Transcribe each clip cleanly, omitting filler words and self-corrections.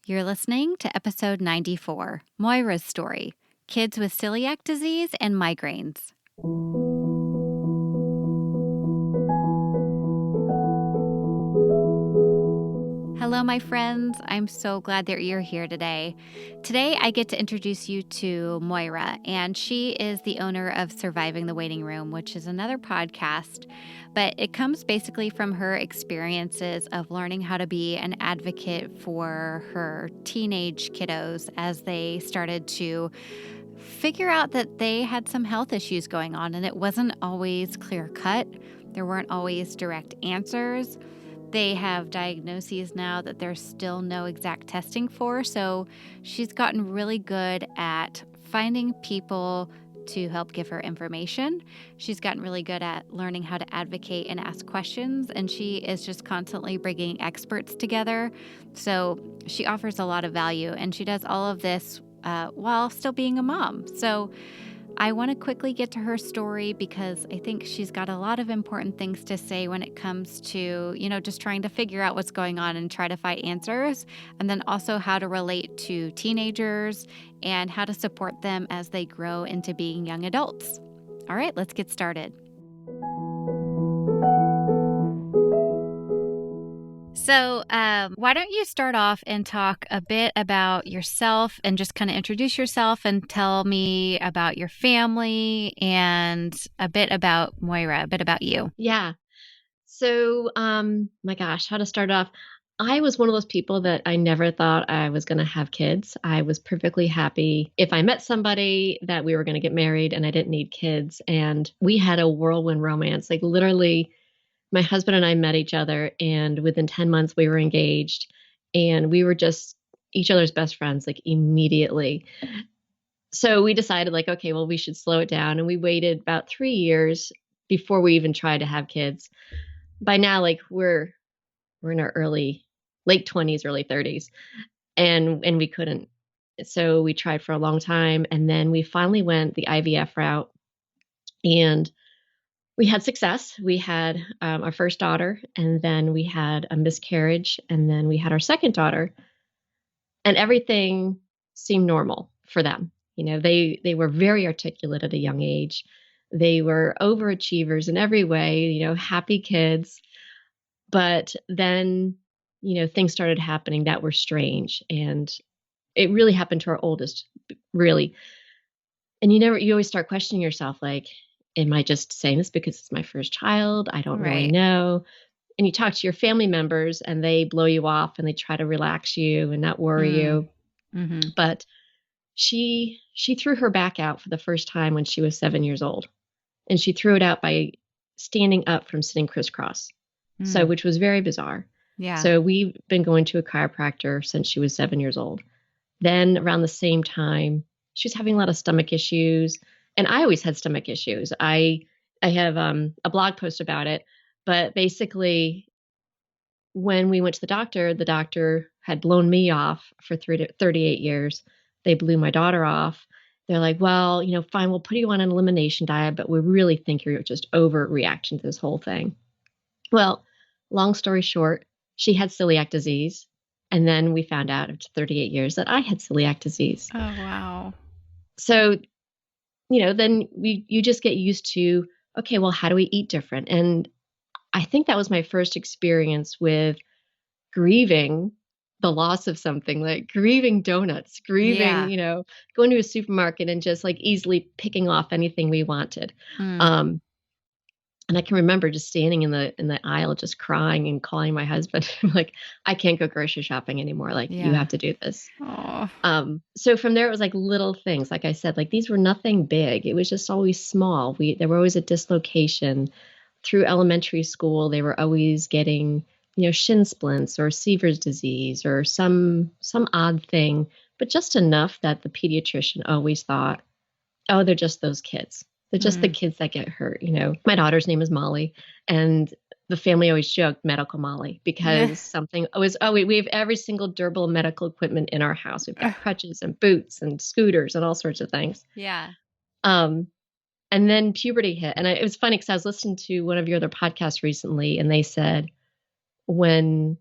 You're listening to episode 94, Moira's story, Kids with Celiac Disease and Migraines. Hello, my friends. I'm so glad that you're here today. Today, I get to introduce you to Moira, and she is the owner of Surviving the Waiting Room, which is another podcast, but it comes basically from her experiences of learning how to be an advocate for her teenage kiddos as they started to figure out that they had some health issues going on, and it wasn't always clear cut. There weren't always direct answers. They have diagnoses now that there's still no exact testing for, so she's gotten really good at finding people to help give her information. She's gotten really good at learning how to advocate and ask questions, and she is just constantly bringing experts together. So she offers a lot of value, and she does all of this while still being a mom. So I want to quickly get to her story because I think she's got a lot of important things to say when it comes to, just trying to figure out what's going on and try to find answers, and then also how to relate to teenagers and how to support them as they grow into being young adults. All right, let's get started. So why don't you start off and talk a bit about yourself and just kind of introduce yourself and tell me about your family and a bit about Moira, a bit about you. Yeah. So, my gosh, how to start off. I was one of those people that I never thought I was going to have kids. I was perfectly happy if I met somebody that we were going to get married and I didn't need kids. And we had a whirlwind romance. Like literally, my husband and I met each other, and within 10 months, we were engaged, and we were just each other's best friends, like immediately. So we decided, like, okay, well, we should slow it down. And we waited about 3 years before we even tried to have kids. By now, like we're in our late 20s, early 30s, and we couldn't. So we tried for a long time, and then we finally went the IVF route, and we had success. We had our first daughter, and then we had a miscarriage, and then we had our second daughter, and everything seemed normal for them. They were very articulate at a young age. They were overachievers in every way, happy kids. But then, things started happening that were strange. And it really happened to our oldest, really. And you always start questioning yourself, like, am I just saying this because it's my first child? I don't really Right. know. And you talk to your family members and they blow you off and they try to relax you and not worry you. Mm-hmm. But she threw her back out for the first time when she was 7 years old. And she threw it out by standing up from sitting crisscross. So, which was very bizarre. Yeah. So we've been going to a chiropractor since she was 7 years old. Then around the same time, she was having a lot of stomach issues. And I always had stomach issues. I have a blog post about it. But basically, when we went to the doctor had blown me off for 38 years. They blew my daughter off. They're like, well, fine, we'll put you on an elimination diet, but we really think you're just overreacting to this whole thing. Well, long story short, she had celiac disease. And then we found out after 38 years that I had celiac disease. Oh, wow. So, then you just get used to, okay, well, how do we eat different? And I think that was my first experience with grieving the loss of something, like grieving donuts, grieving, Yeah. going to a supermarket and just like easily picking off anything we wanted. Um, And I can remember just standing in the aisle, just crying and calling my husband, like, I can't go grocery shopping anymore. Like, you Yeah. have to do this. Oh. So from there, it was like little things. Like I said, like these were nothing big. It was just always small. There were always a dislocation through elementary school. They were always getting, shin splints or Seaver's disease or some odd thing, but just enough that the pediatrician always thought, oh, they're just those kids. They're just the kids that get hurt. My daughter's name is Molly, and the family always joked medical Molly because something was, we have every single durable medical equipment in our house. We've got crutches and boots and scooters and all sorts of things. Yeah. And then puberty hit. And it was funny because I was listening to one of your other podcasts recently, and they said when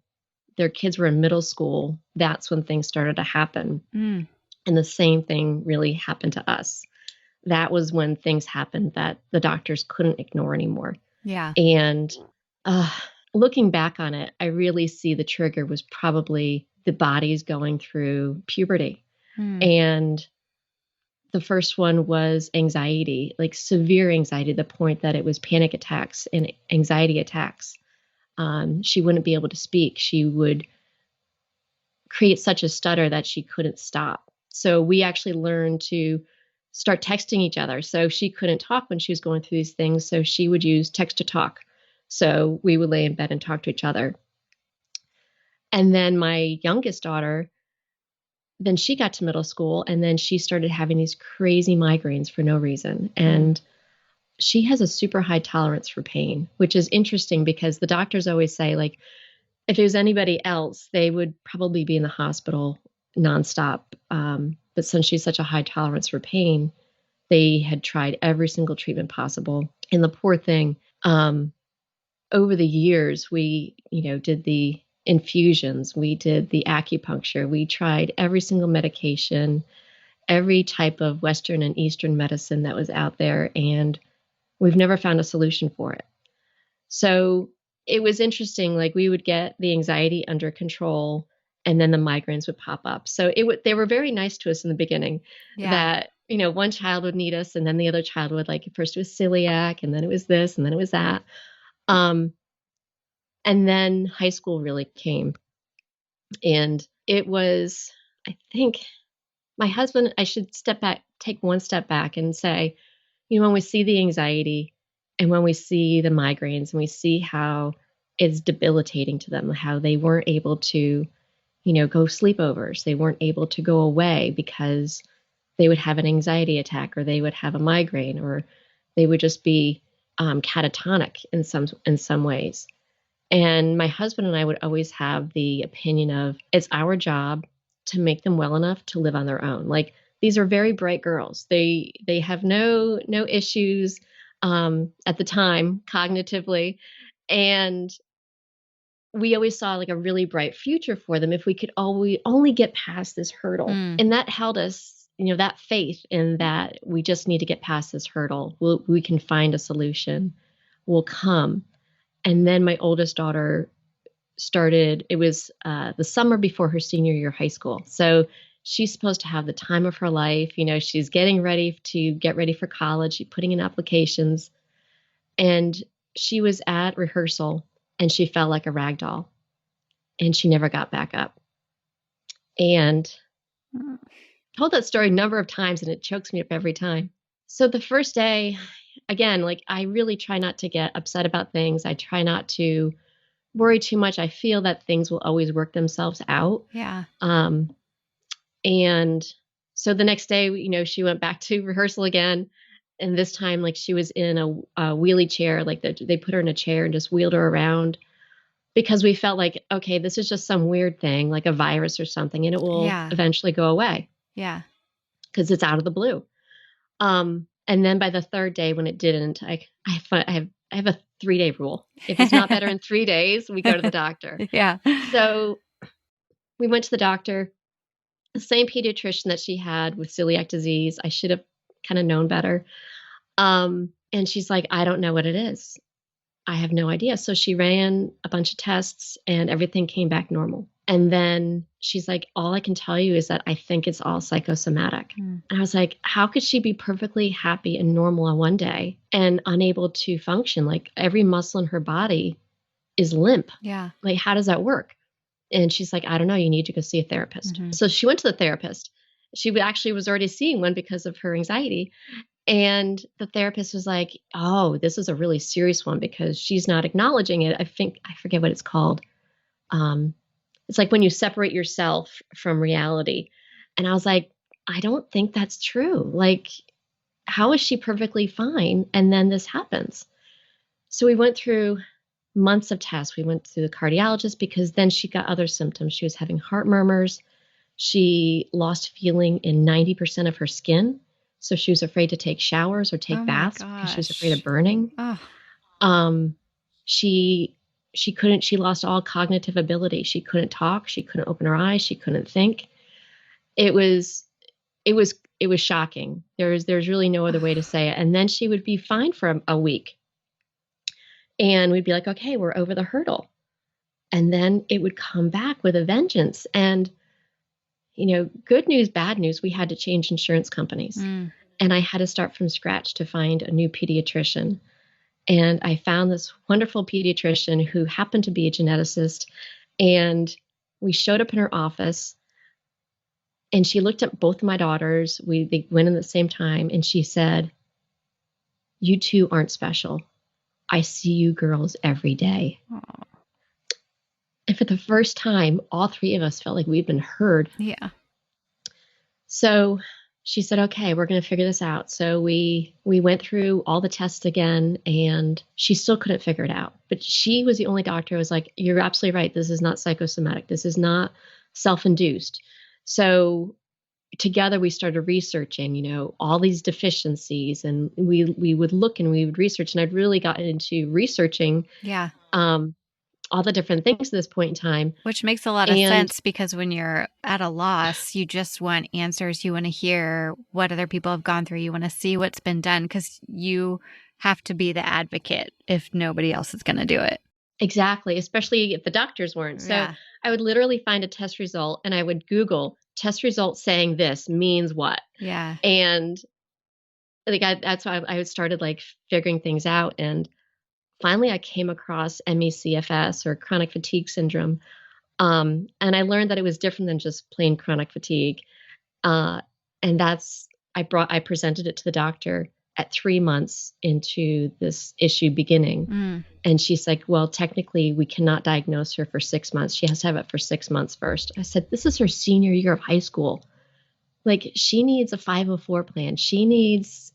their kids were in middle school, that's when things started to happen. Mm. And the same thing really happened to us. That was when things happened that the doctors couldn't ignore anymore. Yeah. And looking back on it, I really see the trigger was probably the body's going through puberty. Mm. And the first one was anxiety, like severe anxiety, to the point that it was panic attacks and anxiety attacks. She wouldn't be able to speak. She would create such a stutter that she couldn't stop. So we actually learned to start texting each other. So she couldn't talk when she was going through these things. So she would use text to talk. So we would lay in bed and talk to each other. And then my youngest daughter, then she got to middle school and then she started having these crazy migraines for no reason. And she has a super high tolerance for pain, which is interesting because the doctors always say, like, if it was anybody else, they would probably be in the hospital nonstop. But since she's such a high tolerance for pain, they had tried every single treatment possible. And the poor thing, over the years, we, did the infusions, we did the acupuncture, we tried every single medication, every type of Western and Eastern medicine that was out there, and we've never found a solution for it. So it was interesting. Like, we would get the anxiety under control and then the migraines would pop up. So they were very nice to us in the beginning. Yeah. That, one child would need us and then the other child would, like, first it was celiac and then it was this and then it was that. And then high school really came. And it was, I think, my husband, I should take one step back and say, when we see the anxiety and when we see the migraines and we see how it's debilitating to them, how they weren't able to, go sleepovers, they weren't able to go away because they would have an anxiety attack or they would have a migraine or they would just be catatonic in some ways. And my husband and I would always have the opinion of, it's our job to make them well enough to live on their own. Like, these are very bright girls. They have no issues at the time cognitively, and we always saw, like, a really bright future for them if we could only get past this hurdle. And that held us, that faith in that we just need to get past this hurdle. We can find a solution. We'll come. And then my oldest daughter started, it was the summer before her senior year of high school. So she's supposed to have the time of her life. She's getting ready for college. She's putting in applications. And she was at rehearsal and she fell like a rag doll and she never got back up. And I told that story a number of times and it chokes me up every time. So the first day, again, like, I really try not to get upset about things. I try not to worry too much. I feel that things will always work themselves out. Yeah. And so the next day, she went back to rehearsal again. And this time, like, she was in a wheelie chair, like they put her in a chair and just wheeled her around because we felt like, okay, this is just some weird thing, like a virus or something, and it will eventually go away. Yeah. Because it's out of the blue. And then by the third day when it didn't, I have a 3-day rule. If it's not better in 3 days, we go to the doctor. Yeah. So we went to the doctor, the same pediatrician that she had with celiac disease. I should have kind of known better. And she's like, I don't know what it is. I have no idea. So she ran a bunch of tests and everything came back normal. And then she's like, all I can tell you is that I think it's all psychosomatic. And I was like, how could she be perfectly happy and normal on one day and unable to function? Like, every muscle in her body is limp. Yeah. Like, how does that work? And she's like, I don't know. You need to go see a therapist. So she went to the therapist. She actually was already seeing one because of her anxiety. And the therapist was like, oh, this is a really serious one because she's not acknowledging it. I forget what it's called. It's like when you separate yourself from reality. And I was like, I don't think that's true. Like, how is she perfectly fine? And then this happens. So we went through months of tests. We went to the cardiologist because then she got other symptoms. She was having heart murmurs. She lost feeling in 90% of her skin. So she was afraid to take showers or take baths because she was afraid of burning. Oh. She she lost all cognitive ability. She couldn't talk. She couldn't open her eyes. She couldn't think. It was, it was shocking. There's really no other way to say it. And then she would be fine for a week. And we'd be like, okay, we're over the hurdle. And then it would come back with a vengeance. And, good news, bad news, we had to change insurance companies. And I had to start from scratch to find a new pediatrician. And I found this wonderful pediatrician who happened to be a geneticist. And we showed up in her office and she looked at both of my daughters. They went in at the same time. And she said, "You two aren't special. I see you girls every day." Aww. And for the first time, all three of us felt like we'd been heard. Yeah. So she said, "Okay, we're going to figure this out." So we went through all the tests again, and she still couldn't figure it out. But she was the only doctor who was like, "You're absolutely right. This is not psychosomatic. This is not self-induced." So together we started researching, all these deficiencies, and we would look and we would research. And I'd really gotten into researching all the different things at this point in time. Which makes a lot of sense, because when you're at a loss, you just want answers. You want to hear what other people have gone through. You want to see what's been done, because you have to be the advocate if nobody else is going to do it. Exactly, especially if the doctors weren't. So Yeah. I would literally find a test result and I would Google test result saying this means what. Yeah. And that's why I started like figuring things out. And finally I came across ME/CFS, or chronic fatigue syndrome. And I learned that it was different than just plain chronic fatigue. And I presented it to the doctor at 3 months into this issue beginning. And she's like, "Well, technically we cannot diagnose her for 6 months. She has to have it for 6 months first." I said, "This is her senior year of high school. Like, she needs a 504 plan. She needs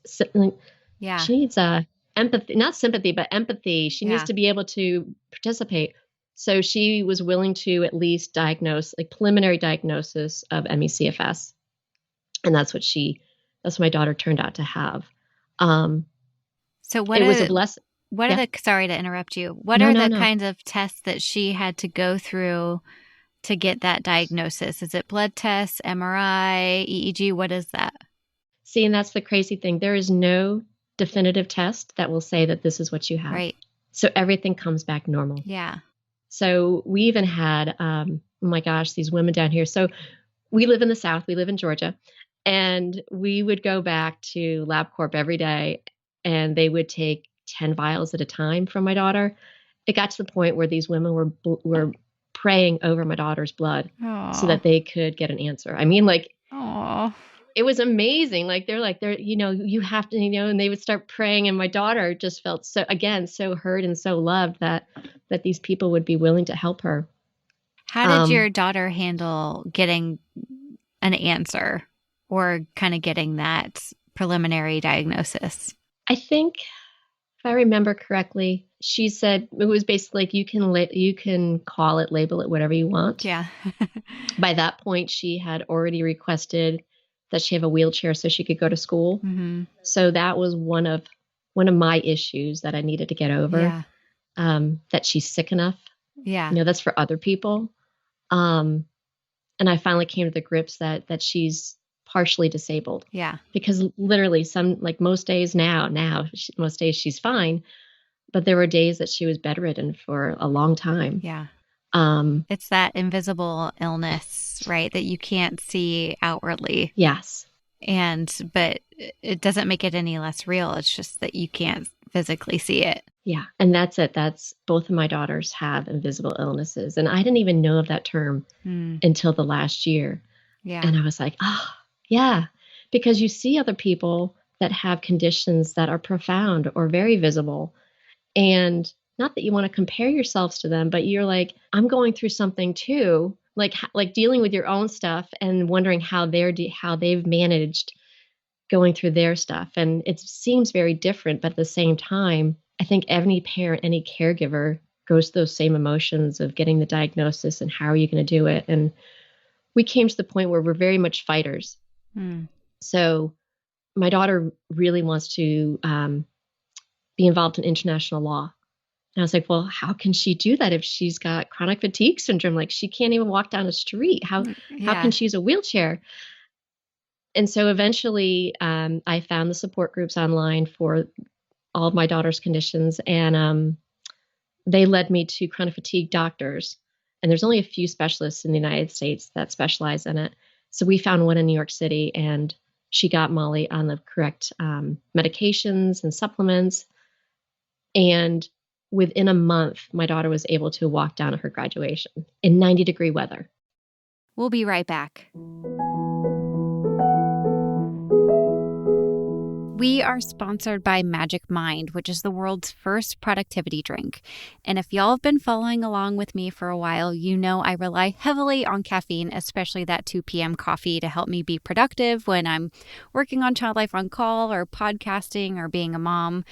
empathy, not sympathy, but empathy. She needs to be able to participate." So she was willing to at least diagnose, like preliminary diagnosis of ME/CFS. And that's what my daughter turned out to have. So what it was a blessing. Sorry to interrupt you. What are the kinds of tests that she had to go through to get that diagnosis? Is it blood tests, MRI, EEG? What is that? See, and that's the crazy thing. There is no definitive test that will say that this is what you have. Right. So everything comes back normal. Yeah. So we even had, oh my gosh, these women down here. So we live in the South. We live in Georgia. And we would go back to LabCorp every day, and they would take 10 vials at a time from my daughter. It got to the point where these women were praying over my daughter's blood so that they could get an answer. I mean, like, it was amazing. Like, they're you have to, and they would start praying. And my daughter just felt so heard and so loved that these people would be willing to help her. How did your daughter handle getting an answer, or kind of getting that preliminary diagnosis? I think, if I remember correctly, she said it was basically like, you can call it, label it, whatever you want. Yeah. By that point, she had already requested that she have a wheelchair so she could go to school. Mm-hmm. So that was one of my issues that I needed to get over. Yeah. That she's sick enough. Yeah. That's for other people. And I finally came to the grips that she's partially disabled. Yeah. Because literally most days most days she's fine, but there were days that she was bedridden for a long time. Yeah. It's that invisible illness, right? That you can't see outwardly. Yes. But it doesn't make it any less real. It's just that you can't physically see it. Yeah. And that's it. Both of my daughters have invisible illnesses. And I didn't even know of that term until the last year. Yeah. And I was like, yeah, because you see other people that have conditions that are profound or very visible. And not that you want to compare yourselves to them, but you're like, I'm going through something too, like dealing with your own stuff and wondering how they've managed going through their stuff. And it seems very different, but at the same time, I think any parent, any caregiver goes through those same emotions of getting the diagnosis and how are you going to do it. And we came to the point where we're very much fighters. So my daughter really wants to be involved in international law. And I was like, well, how can she do that if she's got chronic fatigue syndrome? Like, she can't even walk down the street. How can she use a wheelchair? And so eventually I found the support groups online for all of my daughter's conditions. And they led me to chronic fatigue doctors. And there's only a few specialists in the United States that specialize in it. So we found one in New York City, and she got Molly on the correct medications and supplements. And within a month, my daughter was able to walk down to her graduation in 90-degree weather. We'll be right back. We are sponsored by Magic Mind, which is the world's first productivity drink. And if y'all have been following along with me for a while, you know I rely heavily on caffeine, especially that 2 p.m. coffee, to help me be productive when I'm working on Child Life on Call or podcasting or being a mom.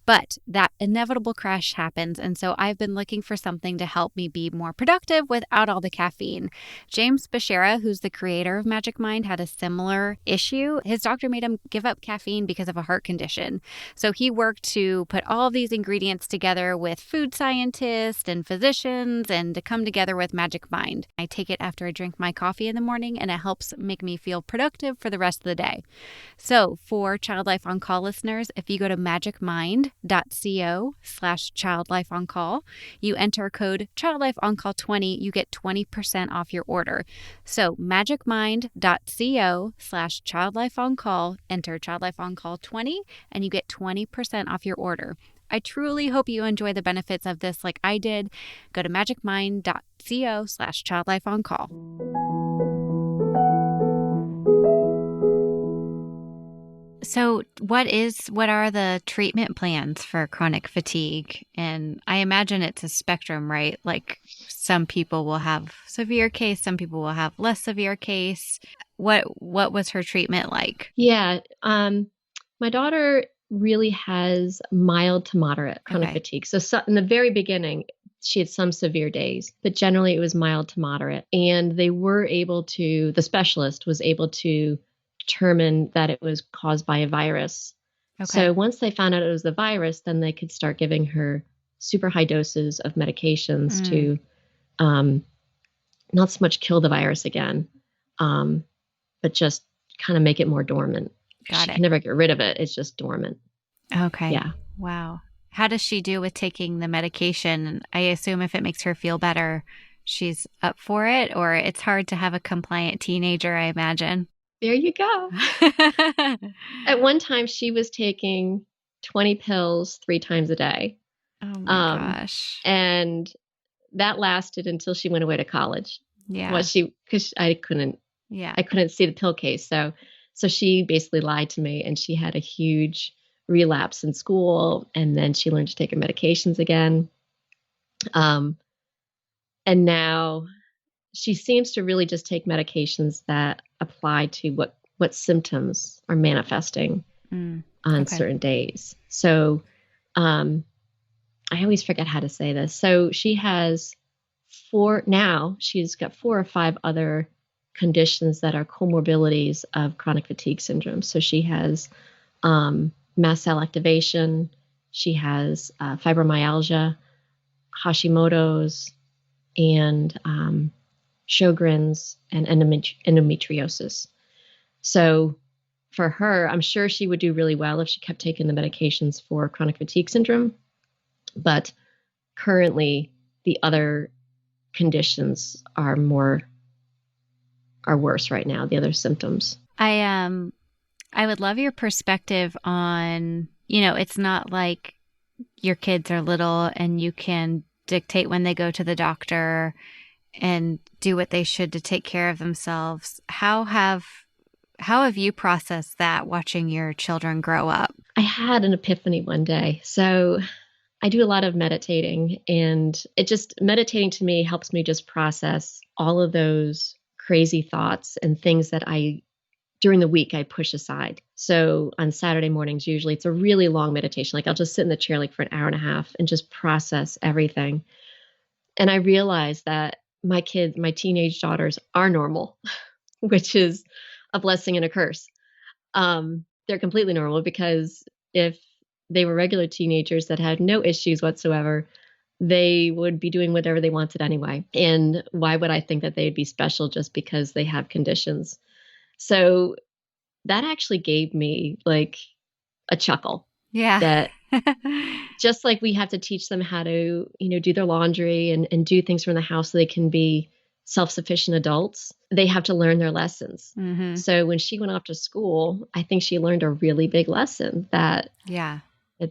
But that inevitable crash happens, and so I've been looking for something to help me be more productive without all the caffeine. James Bashara, who's the creator of Magic Mind, had a similar issue. His doctor made him give up caffeine because of a heart condition. So he worked to put all of these ingredients together with food scientists and physicians and to come together with Magic Mind. I take it after I drink my coffee in the morning, and it helps make me feel productive for the rest of the day. So for Child Life on Call listeners, if you go to magicmind.co/childlifeoncall, you enter code childlifeoncall20, you get 20% off your order. So magicmind.co/childlifeoncall, enter childlifeoncall20, and you get 20% off your order. I truly hope you enjoy the benefits of this like I did. Go to magicmind.co/childlifeoncall. So what are the treatment plans for chronic fatigue? And I imagine it's a spectrum, right? Like some people will have severe case, some people will have less severe case. What was her treatment like? Yeah. My daughter really has mild to moderate chronic fatigue. So in the very beginning, she had some severe days, but generally it was mild to moderate. And the specialist was able to determine that it was caused by a virus. So once they found out it was the virus, then they could start giving her super high doses of medications to not so much kill the virus again, but just kind of make it more dormant. She can never get rid of it. It's just dormant. Okay. Yeah. Wow. How does she do with taking the medication? I assume if it makes her feel better, she's up for it, or it's hard to have a compliant teenager, I imagine. There you go. At one time, she was taking 20 pills 3 times a day. Oh my gosh. And that lasted until she went away to college. Yeah. Well, because I couldn't see the pill case. So she basically lied to me, and she had a huge relapse in school, and then she learned to take her medications again. And now she seems to really just take medications that apply to what symptoms are manifesting on certain days. So I always forget how to say this. So she's got 4 or 5 other conditions that are comorbidities of chronic fatigue syndrome. So she has mast cell activation, she has fibromyalgia, Hashimoto's, and Sjogren's, and endometriosis. So for her, I'm sure she would do really well if she kept taking the medications for chronic fatigue syndrome. But currently, the other conditions are worse right now, the other symptoms. I would love your perspective on, it's not like your kids are little and you can dictate when they go to the doctor and do what they should to take care of themselves. How have you processed that watching your children grow up? I had an epiphany one day. So I do a lot of meditating, and meditating to me helps me just process all of those crazy thoughts and things that during the week I push aside. So on Saturday mornings, usually it's a really long meditation. Like I'll just sit in the chair like for an hour and a half and just process everything. And I realized that my teenage daughters are normal, which is a blessing and a curse. They're completely normal, because if they were regular teenagers that had no issues whatsoever, they would be doing whatever they wanted anyway. And why would I think that they'd be special just because they have conditions? So that actually gave me like a chuckle Yeah. that just like we have to teach them how to, do their laundry and do things from the house so they can be self-sufficient adults, they have to learn their lessons. Mm-hmm. So when she went off to school, I think she learned a really big lesson that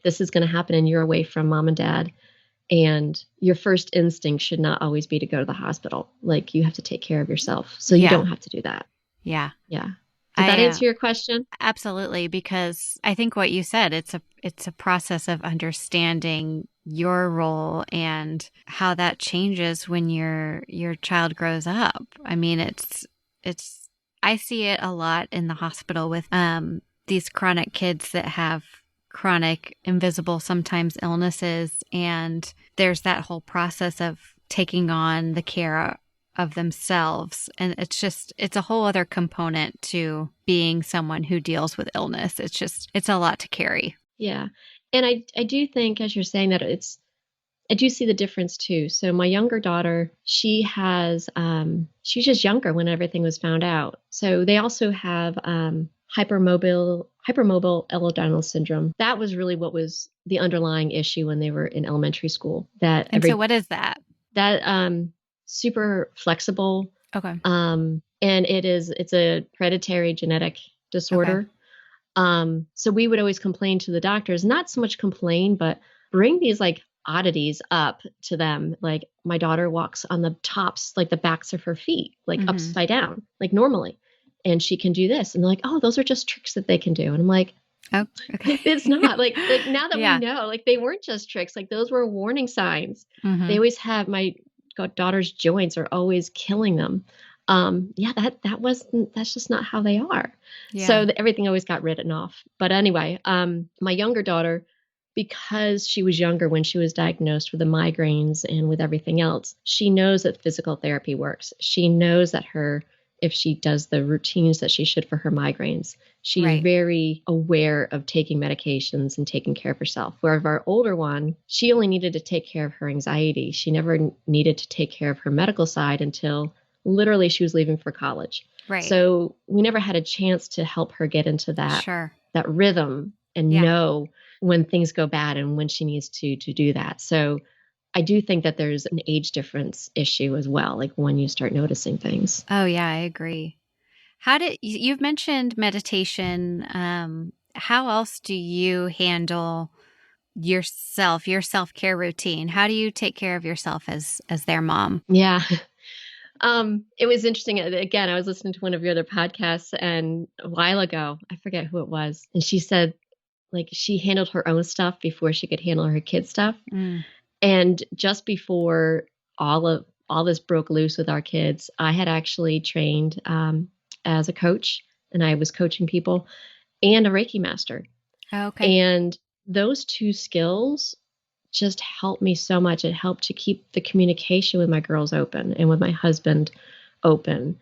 this is going to happen and you're away from mom and dad. And your first instinct should not always be to go to the hospital. Like you have to take care of yourself. So you don't have to do that. Yeah. Yeah. Did that answer your question? Absolutely, because I think what you said, it's a process of understanding your role and how that changes when your child grows up. I mean, it's I see it a lot in the hospital with these chronic kids that have chronic, invisible, sometimes illnesses, and there's that whole process of taking on the care of themselves. And it's a whole other component to being someone who deals with illness. It's a lot to carry. Yeah. And I do think, as you're saying, that I do see the difference too. So my younger daughter, she's just younger when everything was found out. So they also have hypermobile Ehlers-Danlos Syndrome. That was really what was the underlying issue when they were in elementary school. So what is that? That super flexible. Okay. And it's a hereditary genetic disorder. Okay. So we would always complain to the doctors, not so much complain, but bring these like oddities up to them. Like my daughter walks on the tops, like the backs of her feet, like upside down, like normally. And she can do this. And they're like, oh, those are just tricks that they can do. And I'm like, oh, okay. It's not like now that we know, like they weren't just tricks, like those were warning signs. They always have my daughter's joints are always killing them. That's just not how they are. Yeah. So everything always got written off. But anyway, my younger daughter, because she was younger when she was diagnosed with the migraines and with everything else, she knows that physical therapy works. She knows that if she does the routines that she should for her migraines, she's very aware of taking medications and taking care of herself. Whereas our older one, she only needed to take care of her anxiety. She never needed to take care of her medical side until literally she was leaving for college. Right. So we never had a chance to help her get into that, that rhythm and know when things go bad and when she needs to do that. So I do think that there's an age difference issue as well, like when you start noticing things. Oh, yeah, I agree. You've mentioned meditation. How else do you handle your self-care routine? How do you take care of yourself as their mom? Yeah. It was interesting. Again, I was listening to one of your other podcasts and a while ago, I forget who it was. And she said like she handled her own stuff before she could handle her kids' stuff. And just before all this broke loose with our kids, I had actually trained as a coach, and I was coaching people and a Reiki master. Okay. And those two skills just helped me so much. It helped to keep the communication with my girls open and with my husband open.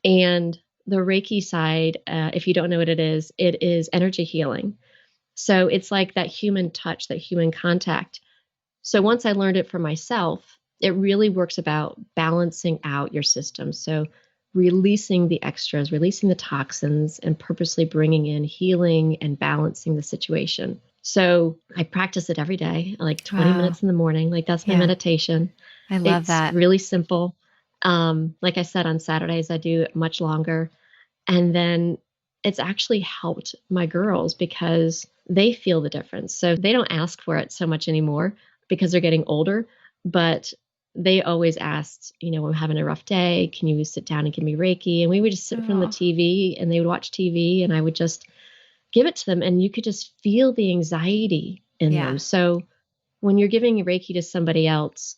And the Reiki side, if you don't know what it is energy healing. So it's like that human touch, that human contact. So once I learned it for myself, it really works about balancing out your system. So releasing the extras, releasing the toxins, and purposely bringing in healing and balancing the situation. So I practice it every day, like 20 minutes in the morning. Like that's my meditation. I love that. It's really simple. Like I said, on Saturdays, I do it much longer. And then it's actually helped my girls because they feel the difference. So they don't ask for it so much anymore because they're getting older, but they always asked, I'm having a rough day. Can you sit down and give me Reiki? And we would just sit in front of the TV and they would watch TV and I would just give it to them. And you could just feel the anxiety in them. So when you're giving Reiki to somebody else,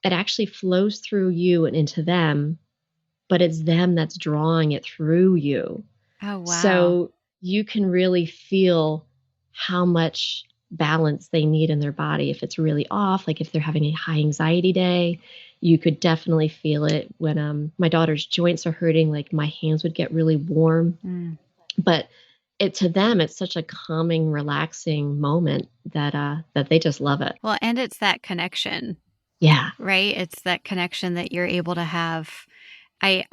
it actually flows through you and into them, but it's them that's drawing it through you. Oh, wow. So you can really feel how much balance they need in their body. If it's really off, like if they're having a high anxiety day, you could definitely feel it. When my daughter's joints are hurting, like my hands would get really warm. But to them, it's such a calming, relaxing moment that they just love it. Well, and it's that connection. Yeah. right? It's that connection that you're able to have. I,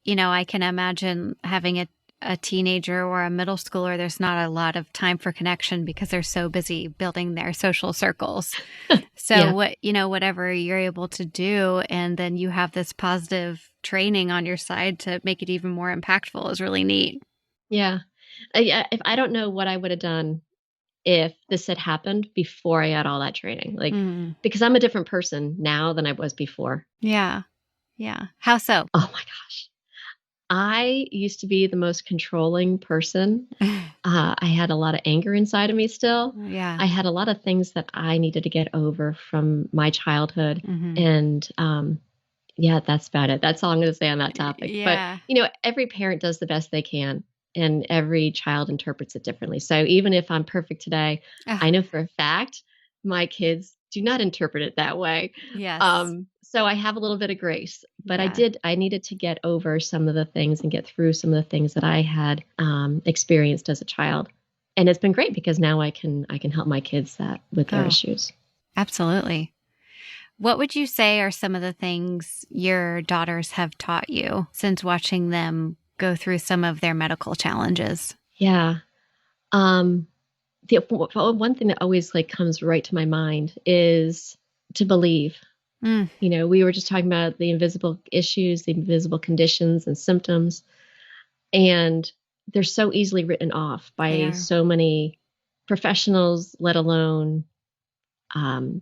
I can imagine having a teenager or a middle schooler, there's not a lot of time for connection because they're so busy building their social circles. So Yeah. whatever you're able to do, and then you have this positive training on your side to make it even more impactful is really neat. Yeah. Yeah. If I don't know what I would have done if this had happened before I had all that training, like, Mm. because I'm a different person now than I was before. Yeah. Yeah. How so? Oh my gosh. I used to be the most controlling person. I had a lot of anger inside of me still. Yeah. I had a lot of things that I needed to get over from my childhood. Mm-hmm. And yeah, that's about it. That's all I'm going to say on that topic. But, Yeah. every parent does the best they can, and every child interprets it differently. So even if I'm perfect today, Ugh, I know for a fact my kids do not interpret it that way. yes. So I have a little bit of grace, but Yeah. I needed to get over some of the things and get through some of the things that I had experienced as a child. And it's been great because now I can help my kids with their Oh, issues. absolutely. What would you say are some of the things your daughters have taught you since watching them go through some of their medical challenges? Yeah. Um, one thing that always like comes right to my mind is to believe. Mm, We were just talking about the invisible issues, the invisible conditions and symptoms, and they're so easily written off they by are. so many professionals, let alone um,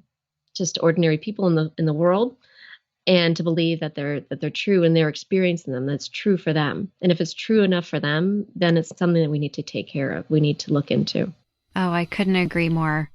just ordinary people in the world. And to believe that they're true and they're experiencing them, that's true for them. And if it's true enough for them, then it's something that we need to take care of. We need to look into. Oh, I couldn't agree more.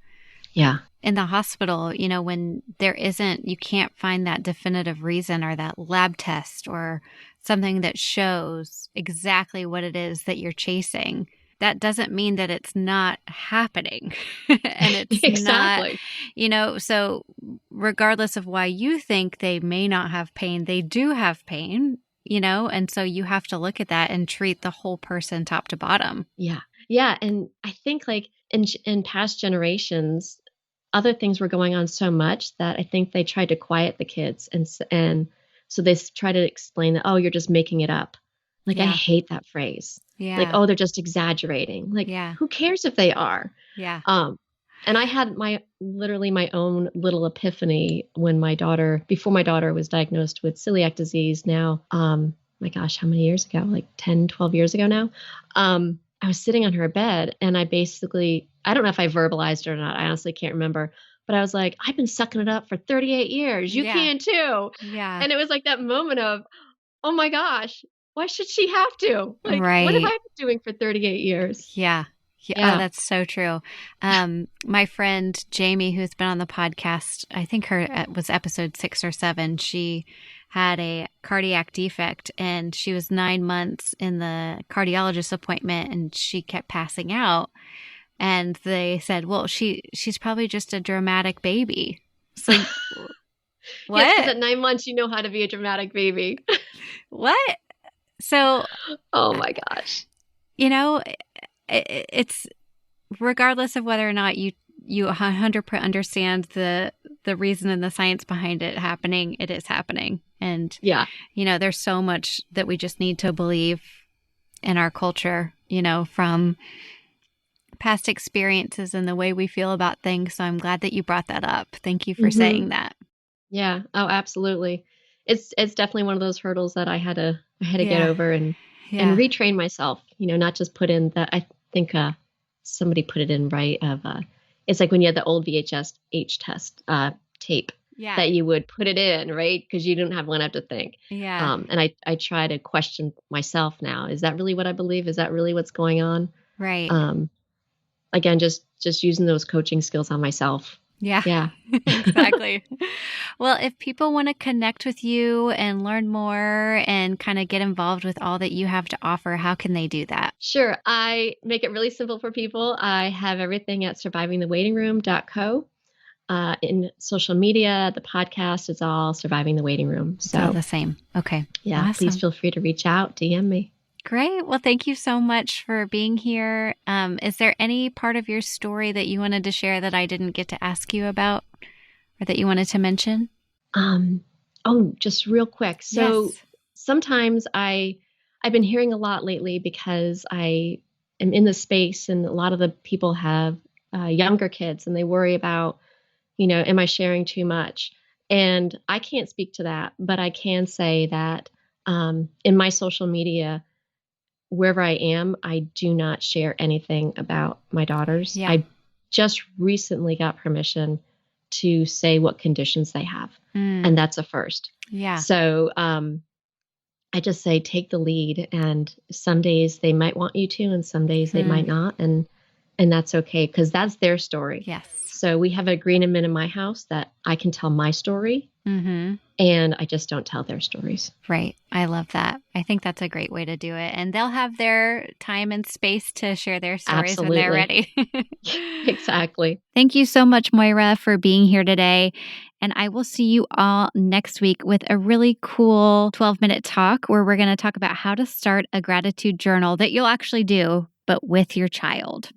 Yeah. In the hospital, when you can't find that definitive reason or that lab test or something that shows exactly what it is that you're chasing, that doesn't mean that it's not happening. And it's not, Exactly. so regardless of why you think they may not have pain, they do have pain, and so you have to look at that and treat the whole person top to bottom. Yeah. Yeah. And I think like in past generations, other things were going on so much that I think they tried to quiet the kids, and so they try to explain that, oh, you're just making it up. Like I Yeah. hate that phrase. Like, Yeah. oh, they're just exaggerating. Like Yeah. who cares if they are? Yeah. Um and I had literally my own little epiphany before my daughter was diagnosed with celiac disease now. My gosh, how many years ago? Like 10, 12 years ago now. I was sitting on her bed and I don't know if I verbalized it or not. I honestly can't remember. But I was like, I've been sucking it up for 38 years. You Yeah. can too. Yeah. And it was like that moment of, oh my gosh, why should she have to? Like, what have I Right. been doing for 38 years? Yeah. Yeah. Oh, Yeah. that's so true. My friend Jamie, who's been on the podcast, I think was episode 6 or 7. She had a cardiac defect and she was 9 months in the cardiologist appointment and she kept passing out. And they said, well, she's probably just a dramatic baby. It's like, Yes, because what? at 9 months, you know how to be a dramatic baby. What? So, Oh my gosh. it's regardless of whether or not you 100% understand the reason and the science behind it happening, it is happening. And, Yeah. there's so much that we just need to believe in our culture, from past experiences and the way we feel about things. So I'm glad that you brought that up. Thank you for Hmm. saying that. Yeah. Oh, absolutely. It's definitely one of those hurdles that I had to get Yeah. over and Yeah. retrain myself. Not just put in that. I think somebody put it in right of it's like when you had the old VHS H test tape Yeah. that you would put it in, right? Because you didn't have one have to think. Yeah. And I try to question myself now. Is that really what I believe? Is that really what's going on? Right. Um, Again, just using those coaching skills on myself. Yeah. Yeah. Exactly. Well, if people want to connect with you and learn more and kind of get involved with all that you have to offer, how can they do that? Sure. I make it really simple for people. I have everything at survivingthewaitingroom.co. In social media, the podcast is all Surviving the Waiting Room. It's all So, the same. Okay. yeah, please Awesome. feel free to reach out, DM me. Great. Well, thank you so much for being here. Is there any part of your story that you wanted to share that I didn't get to ask you about or that you wanted to mention? Just real quick. So Yes. sometimes I've been hearing a lot lately because I am in the space and a lot of the people have younger kids and they worry about, am I sharing too much? And I can't speak to that, but I can say that in my social media, wherever I am, I do not share anything about my daughters. Yeah. I just recently got permission to say what conditions they have, and that's a first. Yeah. So I just say take the lead, and some days they might want you to, and some days they might not, and that's okay because that's their story. Yes. So we have an agreement in my house that I can tell my story, and I just don't tell their stories. Right. I love that. I think that's a great way to do it. And they'll have their time and space to share their stories when they're ready. Exactly. Thank you so much, Moira, for being here today. And I will see you all next week with a really cool 12-minute talk where we're going to talk about how to start a gratitude journal that you'll actually do, but with your child.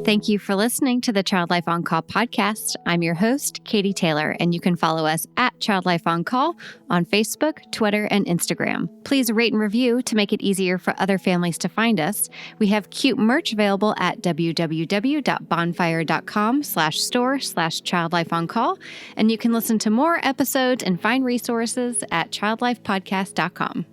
Thank you for listening to the Child Life On Call podcast. I'm your host, Katie Taylor, and you can follow us at Child Life On Call on Facebook, Twitter, and Instagram. Please rate and review to make it easier for other families to find us. We have cute merch available at www.bonfire.com/store/childlifeoncall, and you can listen to more episodes and find resources at childlifepodcast.com.